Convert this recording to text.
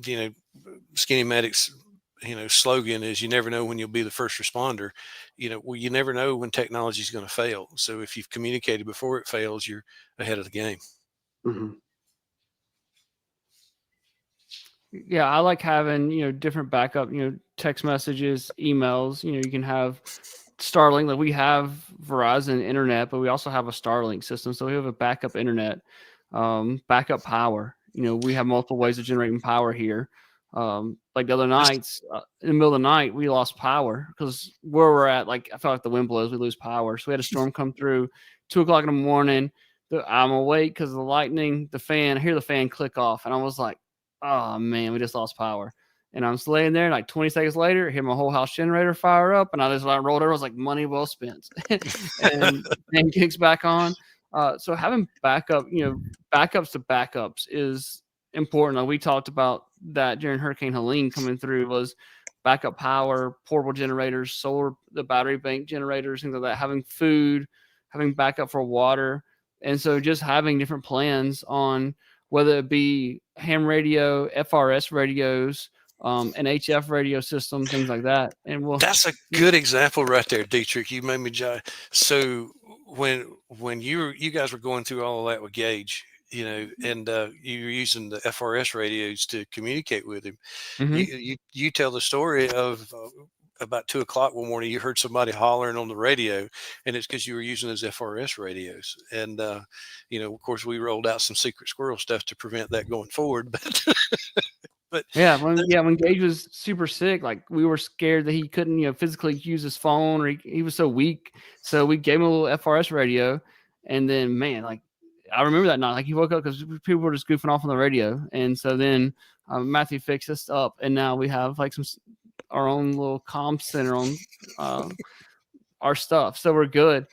you know, SkinnyMedic's, slogan is you never know when you'll be the first responder. Well, you never know when technology is going to fail. So if you've communicated before it fails, you're ahead of the game. Mhm. Yeah, I like having, different backup, text messages, emails. You can have Starlink. Like we have Verizon internet, but we also have a Starlink system. So we have a backup internet, backup power. We have multiple ways of generating power here. Like the other nights, in the middle of the night, we lost power because where we're at, like I felt like the wind blows, we lose power. So we had a storm come through, 2 o'clock in the morning. I'm awake because of the lightning, the fan. I hear the fan click off, and I was like, "Oh man, we just lost power." And I'm just laying there, like 20 seconds later, I hear my whole house generator fire up, and I just rolled over. I was like, money well spent, and kicks back on. So having backup, backups to backups is important. Like we talked about that during Hurricane Helene coming through was backup power, portable generators, solar, the battery bank generators, things like that. Having food, having backup for water, and so just having different plans on whether it be ham radio, FRS radios, an HF radio system, things like that. And That's a good example right there, Dietrich. You made me so when you guys were going through all of that with Gage, and you were using the FRS radios to communicate with him. You tell the story of about 2 o'clock one morning, you heard somebody hollering on the radio, and it's because you were using those FRS radios. And of course, we rolled out some secret squirrel stuff to prevent that going forward. But when Gage was super sick, like we were scared that he couldn't, physically use his phone, or he was so weak. So we gave him a little FRS radio, and then man, like I remember that night, like he woke up because people were just goofing off on the radio, and so then Matthew fixed this up, and now we have like our own little comm center on our stuff, so we're good.